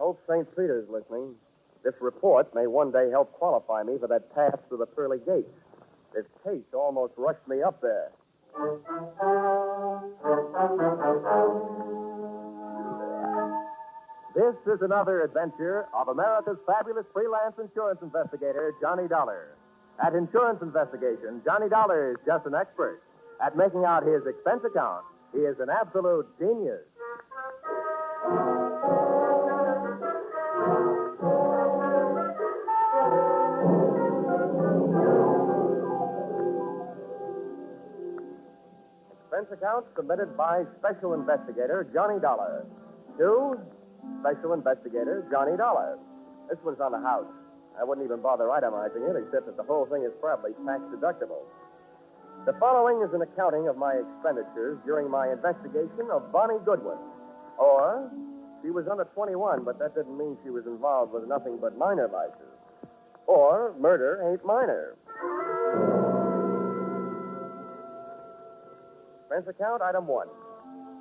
Hope St. Peter's listening. This report may one day help qualify me for that pass through the pearly gates. This case almost rushed me up there. This is another adventure of America's fabulous freelance insurance investigator, Johnny Dollar. At insurance investigation, Johnny Dollar is just an expert. At making out his expense account, he is an absolute genius. Expense account submitted by Special Investigator Johnny Dollar. To Special Investigator Johnny Dollar. This one's on the house. I wouldn't even bother itemizing it, except that the whole thing is probably tax deductible. The following is an accounting of my expenditures during my investigation of Bonnie Goodwin. Or, she was under 21, but that didn't mean she was involved with nothing but minor vices. Or, murder ain't minor. Expense account, item 1.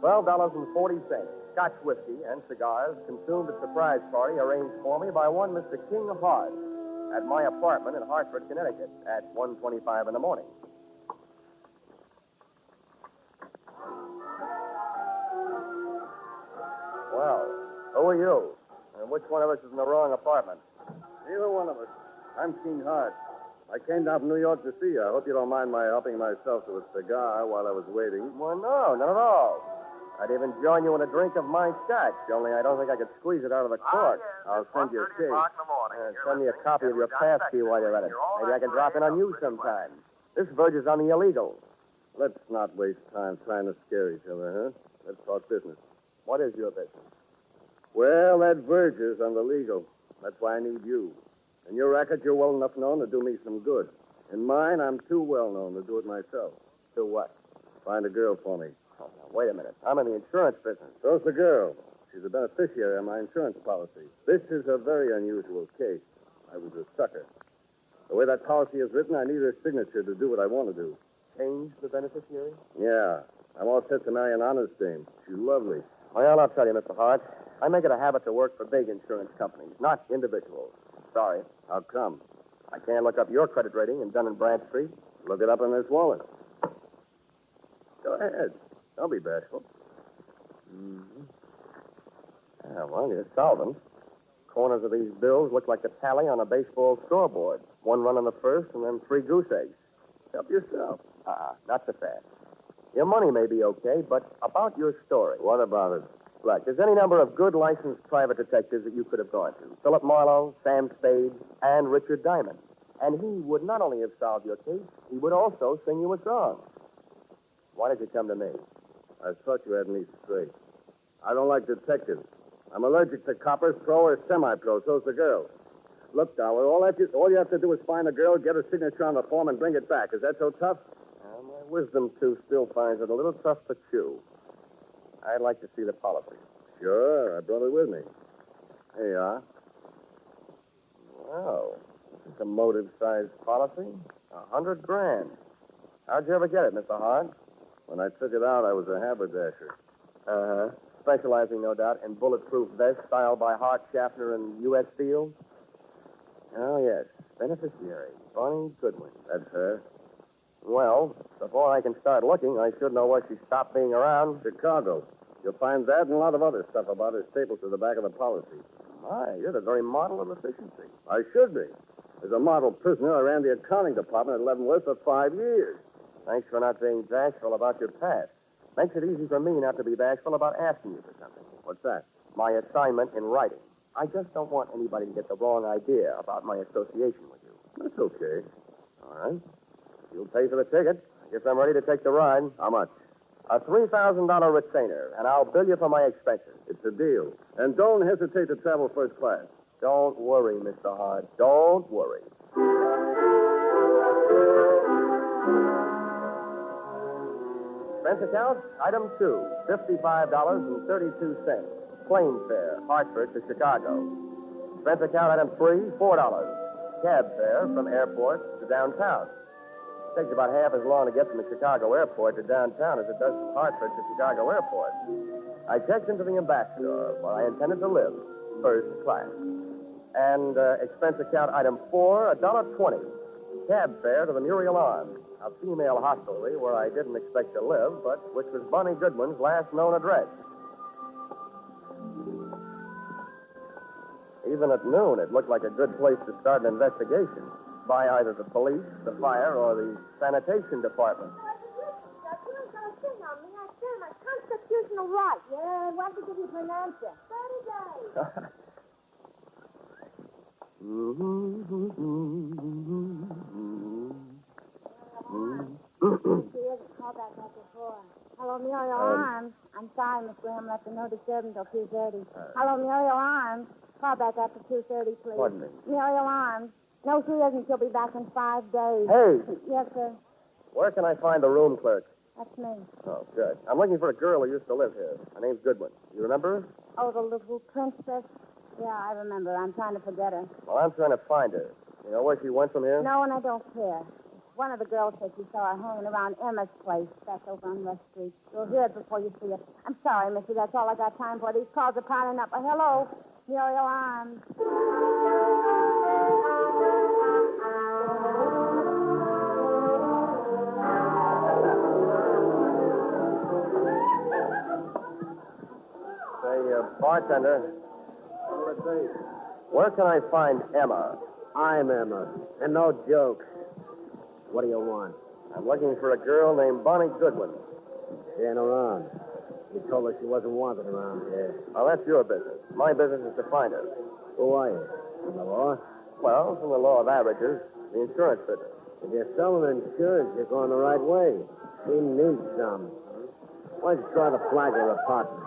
$12.40. Scotch whiskey and cigars consumed at surprise party arranged for me by one Mr. King Hart at my apartment in Hartford, Connecticut at 1:25 in the morning. Well, who are you? And which one of us is in the wrong apartment? Neither one of us. I'm King Hart. I came down from New York to see you. I hope you don't mind my helping myself to a cigar while I was waiting. Well, no, not at all. I'd even join you in a drink of my scotch, only I don't think I could squeeze it out of the cork. I'll send you a case. Send me a copy of your pass key while you're at it. Maybe I can drop in on you sometime. This verges on the illegal. Let's not waste time trying to scare each other, huh? Let's talk business. What is your business? Well, that verges on the legal. That's why I need you. In your racket, you're well enough known to do me some good. In mine, I'm too well known to do it myself. Do what? Find a girl for me. Oh, now, wait a minute. I'm in the insurance business. So's the girl. She's a beneficiary of my insurance policy. This is a very unusual case. I was a sucker. The way that policy is written, I need her signature to do what I want to do. Change the beneficiary? Yeah. I'm all set to marry an honest dame. She's lovely. Well, I'll tell you, Mr. Hart. I make it a habit to work for big insurance companies, not individuals. Sorry. How come? I can't look up your credit rating in Dun & Bradstreet. Look it up in this wallet. Go ahead. Don't be bashful. Mm-hmm. Yeah, well, you're solvent. Corners of these bills look like the tally on a baseball scoreboard. 1 run on the first and then 3 goose eggs. Help yourself. Not so fast. Your money may be okay, but about your story. What about it? Look, there's any number of good licensed private detectives that you could have gone to. Philip Marlowe, Sam Spade, and Richard Diamond. And he would not only have solved your case, he would also sing you a song. Why did you come to me? I thought you had me straight. I don't like detectives. I'm allergic to coppers, pro or semi-pro. So's the girl. Look, Dollar, all you have to do is find a girl, get her signature on the form, and bring it back. Is that so tough? My wisdom tooth still finds it a little tough to chew. I'd like to see the policy. Sure, I brought it with me. Here you are. Well, this is a motive-sized policy. $100,000. How'd you ever get it, Mr. Hart? When I took it out, I was a haberdasher. Uh-huh. Specializing, no doubt, in bulletproof vests styled by Hart, Schaffner, and U.S. Steel. Oh, yes. Beneficiary, Bonnie Goodwin. That's her. Well, before I can start looking, I should know where she stopped being around. Chicago. You'll find that and a lot of other stuff about her stapled to the back of the policy. My, you're the very model of efficiency. I should be. As a model prisoner, I ran the accounting department at Leavenworth for 5 years. Thanks for not being bashful about your past. Makes it easy for me not to be bashful about asking you for something. What's that? My assignment in writing. I just don't want anybody to get the wrong idea about my association with you. That's okay. All right. You'll pay for the ticket. I guess I'm ready to take the ride. How much? A $3,000 retainer, and I'll bill you for my expenses. It's a deal. And don't hesitate to travel first class. Don't worry, Mr. Hart. Don't worry. Expense account, item 2, $55.32. Plane fare, Hartford to Chicago. Expense account, item 3, $4. Cab fare from airport to downtown. It takes about half as long to get from the Chicago airport to downtown as it does from Hartford to Chicago airport. I checked into the ambassador where I intended to live. first class. And expense account item 4, $1.20. Cab fare to the Muriel Arms, a female hostelry where I didn't expect to live, but which was Bonnie Goodwin's last known address. Even at noon, it looked like a good place to start an investigation by either the police, the fire, or the sanitation department. My constitutional right. Yeah, why did you give you an answer? 30 days. She is a callback after 4. Hello, Muriel Arms. I'm sorry, Miss Graham left a no disturb until 2:30. Hello, Muriel Arms. Call back after 2:30, please. Pardon me. Muriel Arms. No, she isn't. She'll be back in 5 days. Hey! Yes, sir. Where can I find the room clerk? That's me. Oh, good. I'm looking for a girl who used to live here. Her name's Goodwin. You remember her? Oh, the little princess. Yeah, I remember. I'm trying to forget her. Well, I'm trying to find her. You know where she went from here? No, and I don't care. One of the girls said she saw her hanging around Emma's place back over on West Street. You'll hear it before you see it. I'm sorry, Missy. That's all I got time for. These calls are piling up. Hello, Muriel Arms. Say, bartender, where can I find Emma? I'm Emma, and no jokes. What do you want? I'm looking for a girl named Bonnie Goodwin. She ain't around. You told her she wasn't wanted around here. Well, that's your business. My business is to find her. Who are you? From the law? Well, from the law of averages, the insurance business. If you're selling insurance, you're going the right way. She needs some. Why don't you try the Flagler apartment?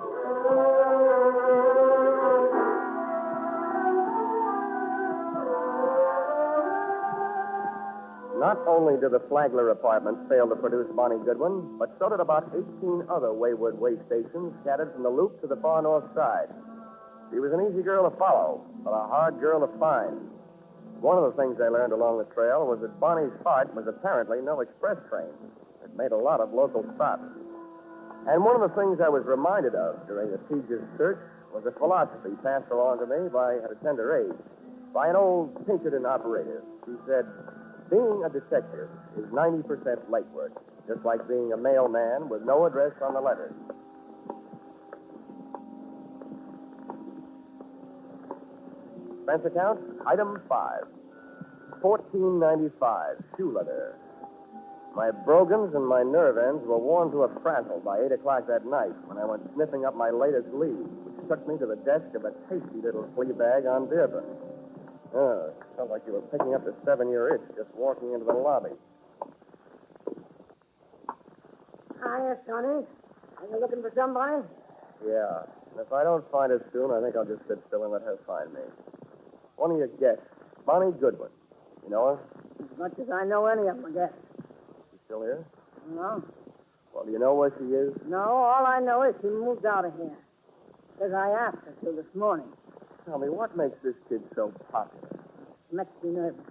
Not only did the Flagler apartment fail to produce Bonnie Goodwin, but so did about 18 other wayward way stations scattered from the Loop to the far north side. She was an easy girl to follow, but a hard girl to find. One of the things I learned along the trail was that Bonnie's heart was apparently no express train. It made a lot of local stops. And one of the things I was reminded of during the tedious search was a philosophy passed along to me at a tender age by an old Pinkerton operator. He said, being a detective is 90% legwork, just like being a mailman with no address on the letters. Expense account, item 5. $14.95, shoe leather. My brogans and my nerve ends were worn to a frazzle by 8 o'clock that night when I went sniffing up my latest lead, which took me to the desk of a tasty little flea bag on Dearborn. Oh, it felt like you were picking up a 7-year itch just walking into the lobby. Hiya, Sonny. Are you looking for somebody? Yeah, and if I don't find her soon, I think I'll just sit still and let her find me. One of your guests, Bonnie Goodwin. You know her? As much as I know any of them, I guess. She's still here? No. Well, do you know where she is? No, all I know is she moved out of here. Because I asked her to this morning. Tell me, what makes this kid so popular? Makes me nervous.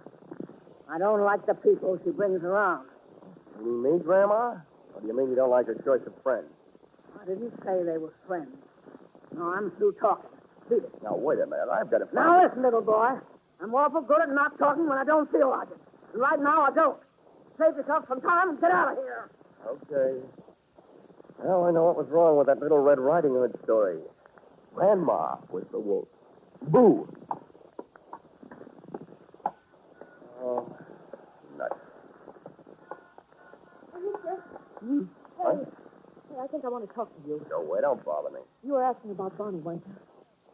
I don't like the people she brings around. You mean me, Grandma? Or do you mean you don't like her choice of friends? I didn't say they were friends. No, I'm through talking. Beat it. Now, wait a minute. I've got to find... Now, listen, little boy. I'm awful good at not talking when I don't feel like it. And right now, I don't. Save yourself some time and get out of here. Okay. Well, I know what was wrong with that little Red Riding Hood story. Grandma was the wolf. Boo! Oh, nuts. Hey, What? Hey, I think I want to talk to you. Go away. Don't bother me. You were asking about Bonnie, weren't you?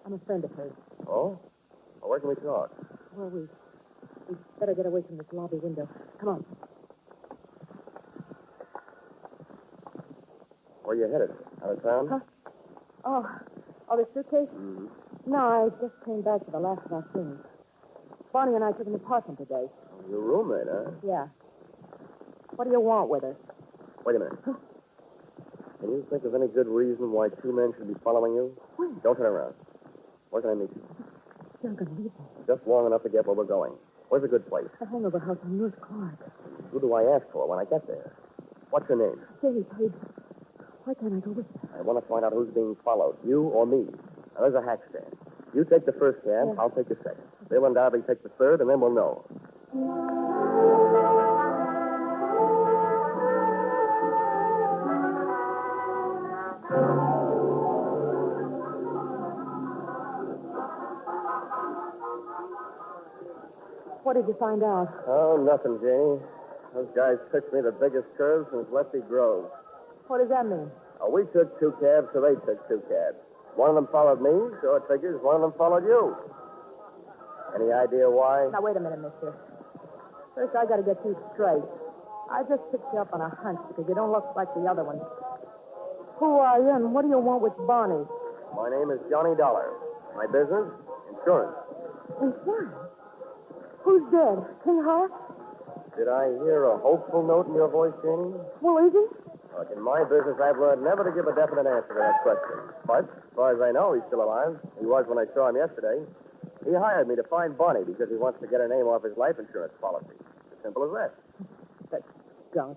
I'm a friend of hers. Oh? Well, where can we talk? Well, we better get away from this lobby window. Come on. Where you headed? Out of town? Huh? Oh, the suitcase? Mm-hmm. No, I just came back for the last of our things. Bonnie and I took an apartment today. Your roommate, huh? Yeah. What do you want with her? Wait a minute. Can you think of any good reason why 2 men should be following you? Where? Don't turn around. Where can I meet you? You're not going to leave me. Just long enough to get where we're going. Where's a good place? The hangover house on North Clark. Who do I ask for when I get there? What's your name? Say, please. Why can't I go with you? I want to find out who's being followed, you or me. Now, there's a hack stand. You take the first cab, I'll take the second. Bill and Darby take the third, and then we'll know. What did you find out? Oh, nothing, Janie. Those guys pitched me the biggest curve since Lefty Grove. What does that mean? Oh, we took 2 cabs, so they took 2 cabs. One of them followed me, so it figures one of them followed you. Any idea why? Now, wait a minute, mister. First, I got to get you straight. I just picked you up on a hunch because you don't look like the other one. Who are you, and what do you want with Barney? My name is Johnny Dollar. My business? Insurance. Insurance? Who's dead? King Hart? Did I hear a hopeful note in your voice, Janie? Well, is he? Look, in my business, I've learned never to give a definite answer to that question. But, as far as I know, he's still alive. He was when I saw him yesterday. He hired me to find Bonnie because he wants to get her name off his life insurance policy. As simple as that. That skunk.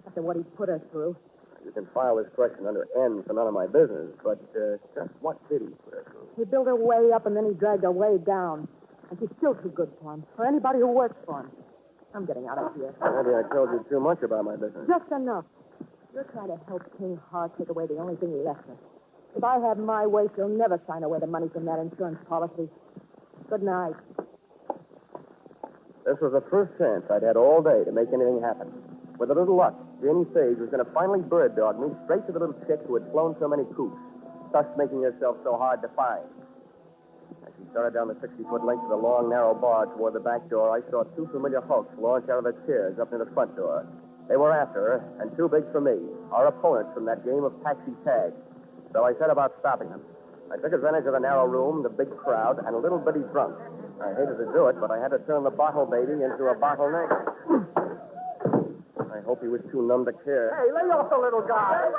After what he put her through. You can file this question under N for none of my business, but just what did he put her through? He built her way up, and then he dragged her way down. And she's still too good for him, for anybody who works for him. I'm getting out of here. Maybe I told you too much about my business. Just enough. You're trying to help King Hart take away the only thing he left us. If I have my way, she'll never sign away the money from that insurance policy. Good night. This was the first chance I'd had all day to make anything happen. With a little luck, Janie Sage was going to finally bird dog me straight to the little chick who had flown so many coops, thus making herself so hard to find. As she started down the 60-foot length of the long, narrow bar toward the back door, I saw 2 familiar hulks launch out of their chairs up near the front door. They were after her, and too big for me, our opponents from that game of taxi tag. So I set about stopping them. I took advantage of the narrow room, the big crowd, and a little bitty drunk. I hated to do it, but I had to turn the bottle baby into a bottleneck. I hope he was too numb to care. Hey, lay off the little guy.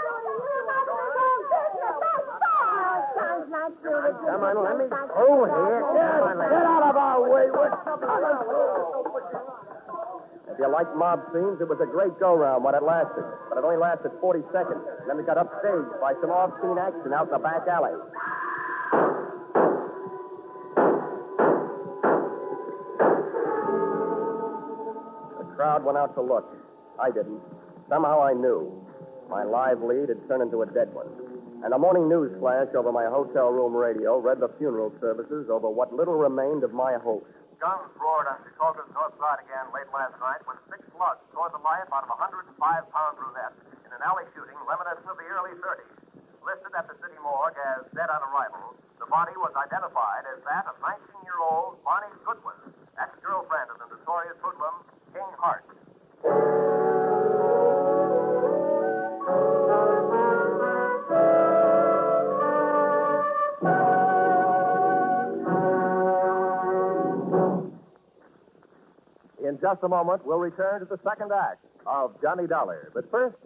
Come on, let me over here. Get out of our way. If you like mob scenes, it was a great go-round when it lasted. But it only lasted 40 seconds. Then it got upstaged by some off-scene action out in the back alley. The crowd went out to look. I didn't. Somehow I knew. My live lead had turned into a dead one. And a morning news flash over my hotel room radio read the funeral services over what little remained of my host. Guns roared on Chicago's north side again late last night when 6 slugs tore the life out of a 105-pound brunette in an alley shooting reminiscent of the early 30s. Listed at the city morgue as dead on arrival, the body was identified as that of 19-year-old Bonnie Goodwin, ex-girlfriend of the notorious hoodlum King Hart. In just a moment, we'll return to the second act of Johnny Dollar. But first,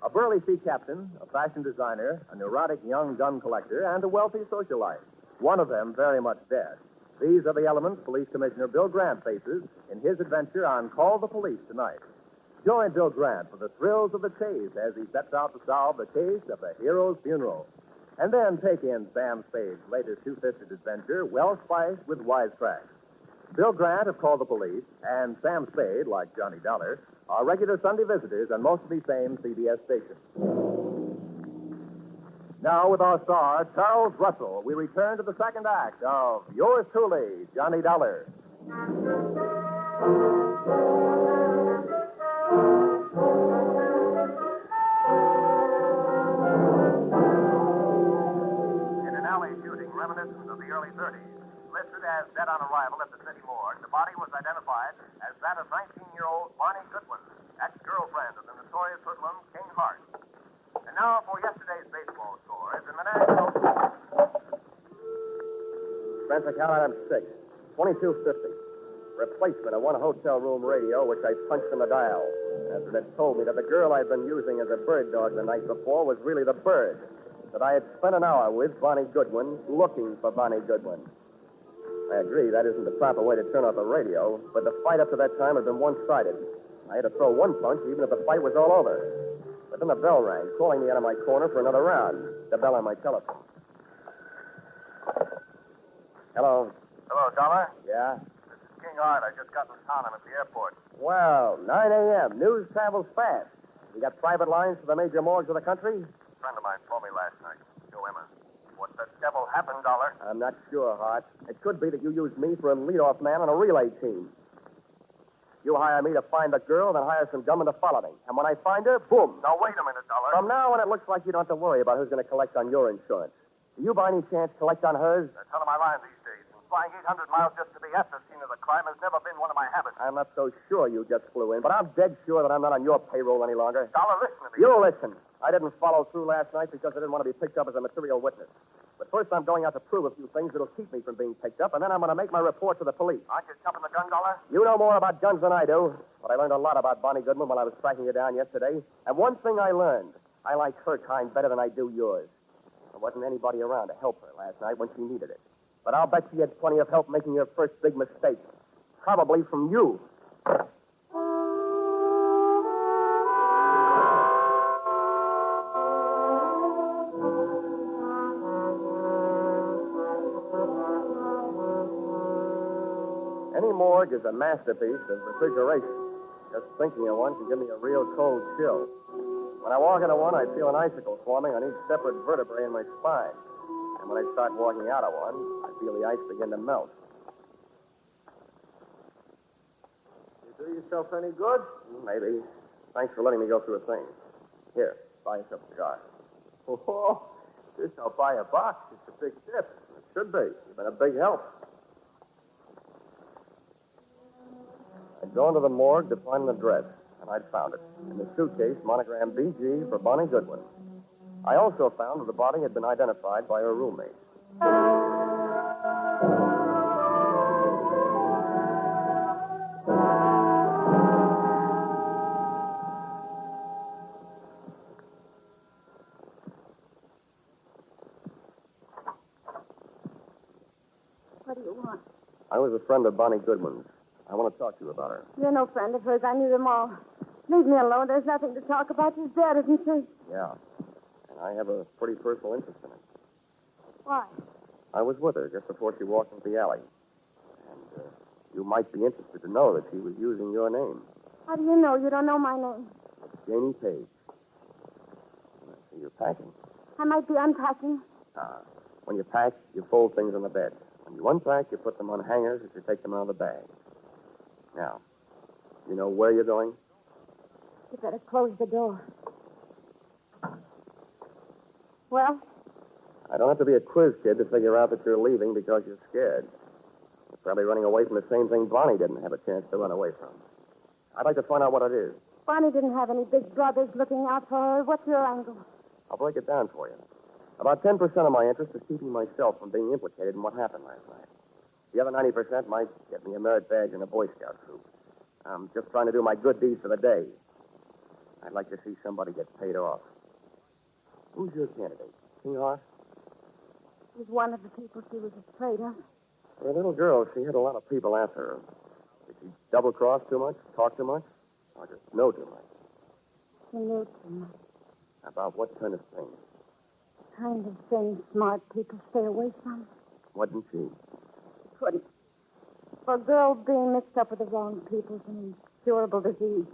a burly sea captain, a fashion designer, a neurotic young gun collector, and a wealthy socialite. One of them very much dead. These are the elements Police Commissioner Bill Grant faces in his adventure on Call the Police tonight. Join Bill Grant for the thrills of the chase as he sets out to solve the case of the hero's funeral. And then take in Sam Spade's latest two-fisted adventure, well spiced with wisecracks. Bill Grant of Call the Police and Sam Spade, like Johnny Dollar, are regular Sunday visitors on most of these same CBS stations. Now, with our star, Charles Russell, we return to the second act of Yours Truly, Johnny Dollar. In an alley shooting reminiscent of the early 30s, listed as dead on arrival at the city morgue, the body was identified as that of 19-year-old Bonnie Goodwin, ex-girlfriend of the notorious hoodlum King Hart. And now for yesterday's baseball scores in the National... Spencer, count item 6. 2250. Replacement of one hotel room radio, which I punched in the dial. After it had told me that the girl I'd been using as a bird dog the night before was really the bird. That I had spent an hour with Bonnie Goodwin, looking for Bonnie Goodwin. I agree that isn't the proper way to turn off a radio, but the fight up to that time had been one-sided. I had to throw one punch even if the fight was all over. But then the bell rang, calling me out of my corner for another round. The bell on my telephone. Hello. Hello, Dollar. Yeah? This is King Art. I just got in town. I'm at the airport. Well, 9 a.m. News travels fast. You got private lines to the major morgues of the country? A friend of mine told me last night. Yo, Emma. What the devil happened, Dollar? I'm not sure, Hart. It could be that you used me for a leadoff man on a relay team. You hire me to find the girl, then hire some gunmen to follow me. And when I find her, boom. Now, wait a minute, Dollar. From now on, it looks like you don't have to worry about who's going to collect on your insurance. Do you, by any chance, collect on hers? That's out of my line these days. And flying 800 miles just to be at the scene of the crime has never been one of my habits. I'm not so sure you just flew in, but I'm dead sure that I'm not on your payroll any longer. Dollar, listen to me. You listen. I didn't follow through last night because I didn't want to be picked up as a material witness. But first, I'm going out to prove a few things that'll keep me from being picked up, and then I'm going to make my report to the police. Aren't you jumping the gun, Dollar? You know more about guns than I do, but I learned a lot about Bonnie Goodman while I was tracking her down yesterday. And one thing I learned, I like her kind better than I do yours. There wasn't anybody around to help her last night when she needed it. But I'll bet she had plenty of help making her first big mistake. Probably from you. Any morgue is a masterpiece of refrigeration. Just thinking of one can give me a real cold chill. When I walk into one, I feel an icicle forming on each separate vertebrae in my spine. And when I start walking out of one, I feel the ice begin to melt. You do yourself any good? Maybe. Thanks for letting me go through a thing. Here, buy yourself a cigar. Oh, this I'll buy a box. It's a big tip. It should be. You've been a big help. I'd gone to the morgue to find an address, and I'd found it. In the suitcase, monogram BG for Bonnie Goodwin. I also found that the body had been identified by her roommate. What do you want? I was a friend of Bonnie Goodwin's. I want to talk to you about her. You're no friend of hers. I knew them all. Leave me alone. There's nothing to talk about. She's dead, isn't she? Yeah. And I have a pretty personal interest in it. Why? I was with her just before she walked into the alley. And you might be interested to know that she was using your name. How do you know? You don't know my name. Janie Page. I see you're packing. I might be unpacking. When you pack, you fold things on the bed. When you unpack, you put them on hangers as you take them out of the bag. Now, you know where you're going? You better close the door. Well? I don't have to be a quiz kid to figure out that you're leaving because you're scared. You're probably running away from the same thing Bonnie didn't have a chance to run away from. I'd like to find out what it is. Bonnie didn't have any big brothers looking out for her. What's your angle? I'll break it down for you. About 10% of my interest is keeping myself from being implicated in what happened last night. The other 90% might get me a merit badge in a Boy Scout troop. I'm just trying to do my good deeds for the day. I'd like to see somebody get paid off. Who's your candidate? King Horse? He's one of the people she was afraid of. For a little girl, she had a lot of people after her. Did she double-cross too much, talk too much, or just know too much? She knew too much. About what kind of thing? The kind of thing smart people stay away from. What didn't she? Couldn't. For a girl being mixed up with the wrong people is an incurable disease.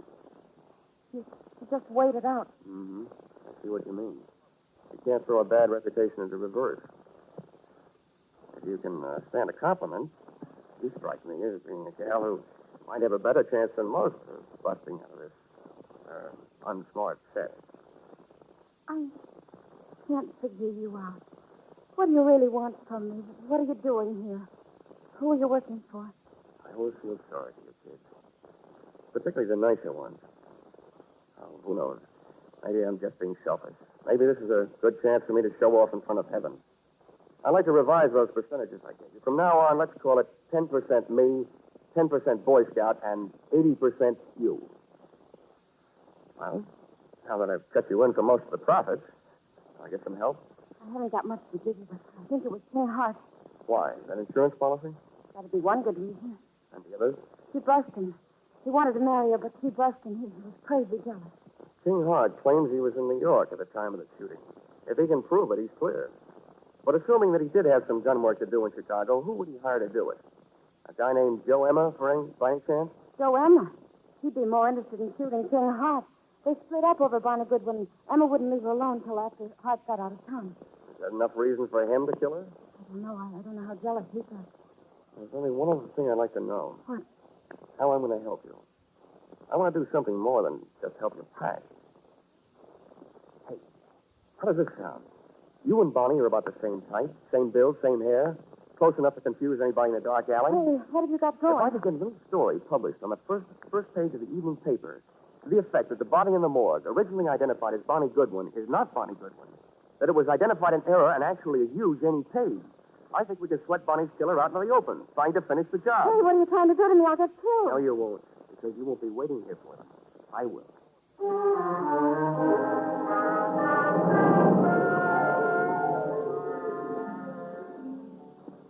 She just wait it out. Mm-hmm. I see what you mean. You can't throw a bad reputation into reverse. If you can stand a compliment, you strike me as being a gal who might have a better chance than most of busting out of this unsmart set. I can't figure you out. What do you really want from me? What are you doing here? Who are you working for? I always feel sorry for you kids. Particularly the nicer ones. Oh, who knows? Maybe I'm just being selfish. Maybe this is a good chance for me to show off in front of heaven. I'd like to revise those percentages I gave you. From now on, let's call it 10% me, 10% Boy Scout, and 80% you. Well, now that I've cut you in for most of the profits, I'll get some help. I haven't got much to give you, but I think it was King Hart. Why? Is that insurance policy? That'd be one good reason. And the others? She brushed him. He wanted to marry her, but she brushed him. He was crazy jealous. King Hart claims he was in New York at the time of the shooting. If he can prove it, he's clear. But assuming that he did have some gun work to do in Chicago, who would he hire to do it? A guy named Joe Emma, by any chance? Joe Emma. He'd be more interested in shooting King Hart. They split up over Bonnie Goodwin. Emma wouldn't leave her alone till after Hart got out of town. Is that enough reason for him to kill her? I don't know. I don't know how jealous he got. There's only one other thing I'd like to know. What? How I'm going to help you. I want to do something more than just help you pack. Hey, how does this sound? You and Bonnie are about the same type, same build, same hair, close enough to confuse anybody in a dark alley. Hey, what have you got If I going? could get a little story published on the first page of the evening paper to the effect that the body in the morgue, originally identified as Bonnie Goodwin, is not Bonnie Goodwin, that it was identified in error and actually is you, Jenny Page, I think we can sweat Bonnie's killer out in the open, trying to finish the job. Hey, what are you trying to do to me? I'll get killed. No, you won't, because you won't be waiting here for them. I will.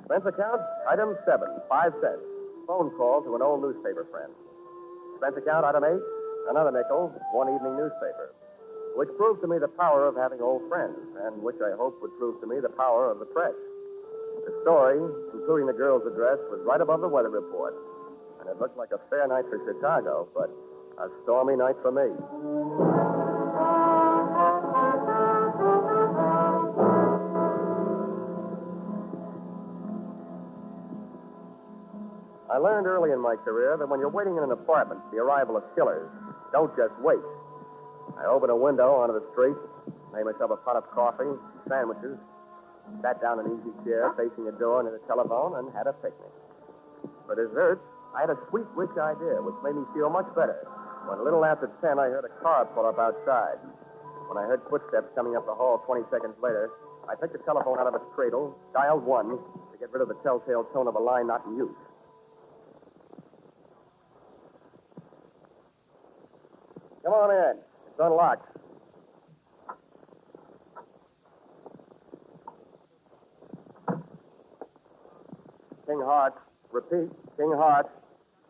Expense account, item 7, 5 cents. Phone call to an old newspaper friend. Expense account, item 8, another nickel, one evening newspaper. Which proved to me the power of having old friends, and which I hope would prove to me the power of the press. The story, including the girl's address, was right above the weather report. And it looked like a fair night for Chicago, but a stormy night for me. I learned early in my career that when you're waiting in an apartment for the arrival of killers, don't just wait. I opened a window onto the street, made myself a pot of coffee, sandwiches, sat down in an easy chair facing a door near the telephone, and had a picnic. For dessert, I had a sweet, rich idea, which made me feel much better. When a little after 10, I heard a car pull up outside. When I heard footsteps coming up the hall 20 seconds later, I took the telephone out of its cradle, dialed 1 to get rid of the telltale tone of a line not in use. Come on in. It's unlocked. King Hart. Repeat, King Hart.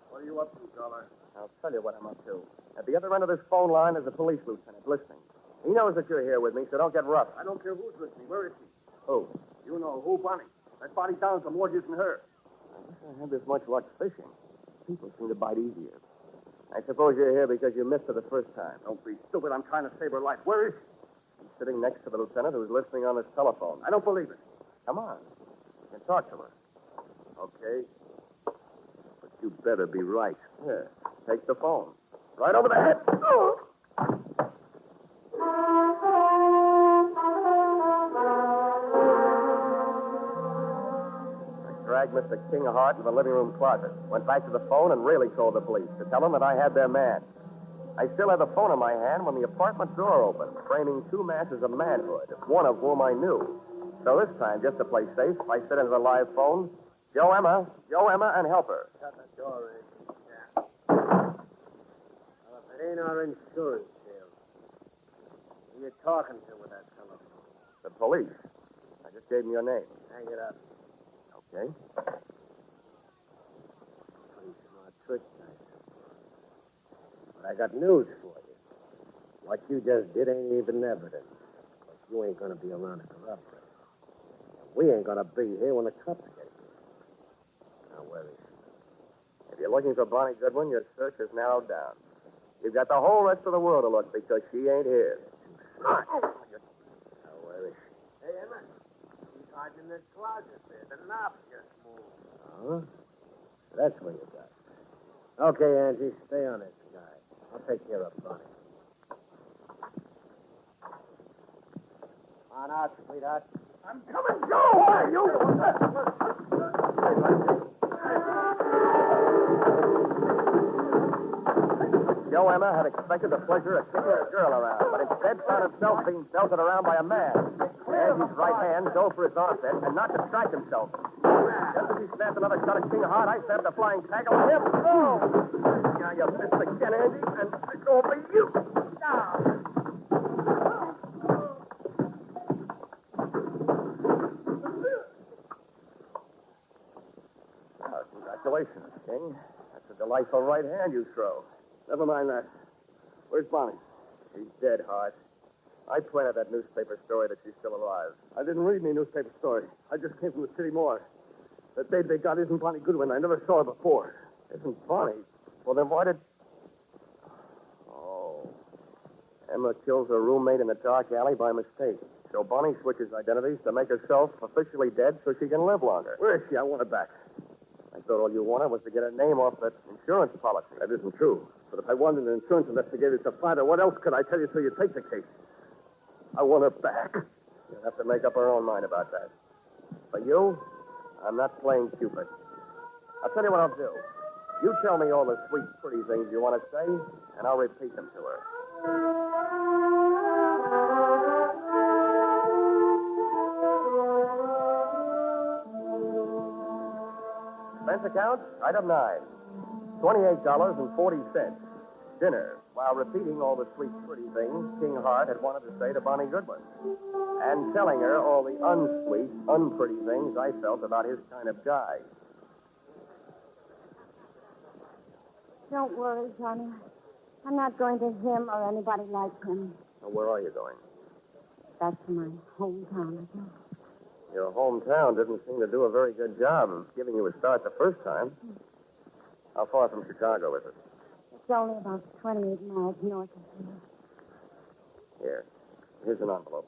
What are you up to, Dollar? I'll tell you what I'm up to. At the other end of this phone line is a police lieutenant listening. He knows that you're here with me, so don't get rough. I don't care who's listening. Where is he? Who? You know who, Bonnie. That body down some more than her. I wish I had this much luck fishing. People seem to bite easier. I suppose you're here because you missed her the first time. Don't be stupid. I'm trying to save her life. Where is she? She's sitting next to the lieutenant who's listening on this telephone. I don't believe it. Come on. You can talk to her. Okay. But you better be right. Here, take the phone. Right over the head. Oh. I dragged Mr. King Hart in the living room closet, went back to the phone and really told the police to tell them that I had their man. I still had the phone in my hand when the apartment door opened, framing two masses of manhood, one of whom I knew. So this time, just to play safe, I said into the live phone, Joe Emma, and help her. Shut the door, Andy. Yeah. Well, if it ain't our insurance sale, who you talking to with that telephone? The police. I just gave them your name. Hang it up. Okay. Pretty smart trick, guys. But I got news for you. What you just did ain't even evidence. But you ain't gonna be around to corroborate. We ain't gonna be here when the cops get here. Now, where is she? If you're looking for Bonnie Goodwin, your search is narrowed down. You've got the whole rest of the world to look because she ain't here. Now, where is she? Hey, Emma. She's hiding in that closet there. The knob just moved. Huh? That's where you got her. Okay, Angie, stay on this guy. I'll take care of Bonnie. On out, sweetheart. I'm coming, Joe! Where are you? Joe Emma had expected the pleasure of kicking a girl around, but instead found himself being belted around by a man. Angie's right hand dove for his armpit and not distract himself. Just as he snapped another shot at King Hart, I snapped a flying tackle at him. Oh! Now you missed again, Angie, and it's over you. Now. Congratulations, King. That's a delightful right hand you throw. Never mind that. Where's Bonnie? She's dead, Hart. I planted that newspaper story that she's still alive. I didn't read any newspaper story. I just came from the city morgue. The babe they got isn't Bonnie Goodwin. I never saw her before. Isn't Bonnie? Well, then why did... Oh. Emma kills her roommate in the dark alley by mistake. So Bonnie switches identities to make herself officially dead so she can live longer. Where is she? I want her back. I thought all you wanted was to get her name off that insurance policy. That isn't true. But if I wanted an insurance investigator to find her, what else could I tell you so you take the case? I want her back. You'll have to make up her own mind about that. For you, I'm not playing Cupid. I'll tell you what I'll do. You tell me all the sweet, pretty things you want to say, and I'll repeat them to her. Expense account, item 9. $28.40. Dinner, while repeating all the sweet, pretty things King Hart had wanted to say to Bonnie Goodwin. And telling her all the unsweet, unpretty things I felt about his kind of guy. Don't worry, Johnny. I'm not going to him or anybody like him. Now, where are you going? Back to my hometown, I guess. Your hometown didn't seem to do a very good job of giving you a start the first time. How far from Chicago is it? It's only about 28 miles north of here. Here's an envelope.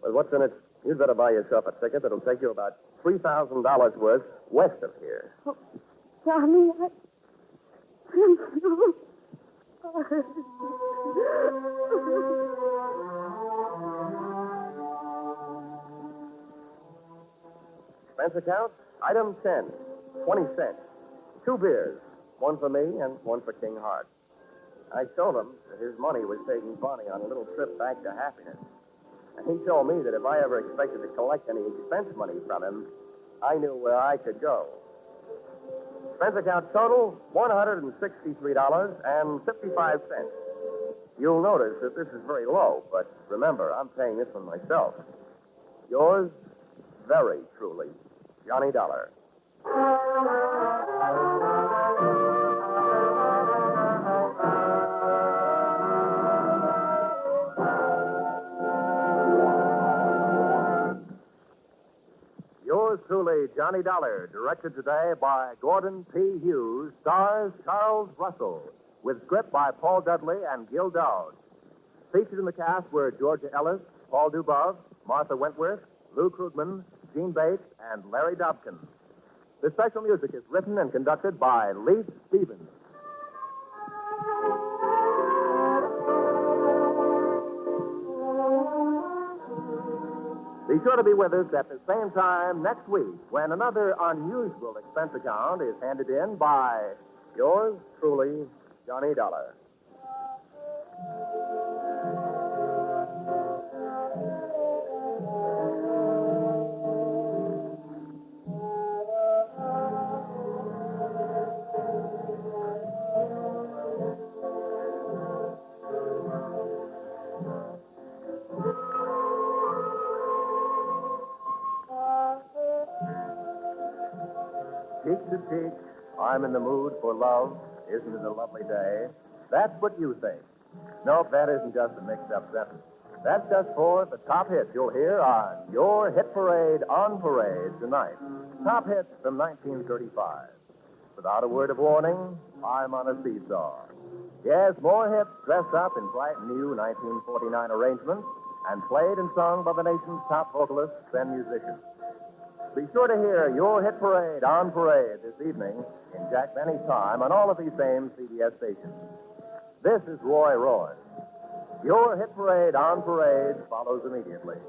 With what's in it, you'd better buy yourself a ticket that'll take you about $3,000 worth west of here. Oh, Johnny, I'm so Expense account, item 10, 20 cents. 2 beers, one for me and one for King Hart. I told him that his money was taking Bonnie on a little trip back to happiness. And he told me that if I ever expected to collect any expense money from him, I knew where I could go. Expense account total, $163.55. You'll notice that this is very low, but remember, I'm paying this one myself. Yours, very truly, Johnny Dollar. Yours truly, Johnny Dollar, directed today by Gordon P. Hughes, stars Charles Russell, with script by Paul Dudley and Gil Dowd. Featured in the cast were Georgia Ellis, Paul Dubov, Martha Wentworth, Lou Krugman, Gene Bates, and Larry Dobkin. The special music is written and conducted by Leith Stevens. Be sure to be with us at the same time next week when another unusual expense account is handed in by yours truly, Johnny Dollar. Cheek to cheek, I'm in the mood for love. Isn't it a lovely day? That's what you think. Nope, that isn't just a mixed-up sentence. That's just for the top hits you'll hear on your hit parade on parade tonight. Top hits from 1935. Without a word of warning, I'm on a seesaw. Yes, more hits dressed up in bright new 1949 arrangements and played and sung by the nation's top vocalists and musicians. Be sure to hear your hit parade on parade this evening in Jack Benny's time on all of these same CBS stations. This is Roy Roy. Your hit parade on parade follows immediately.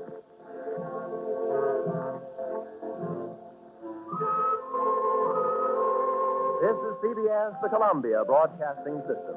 This is CBS, the Columbia Broadcasting System.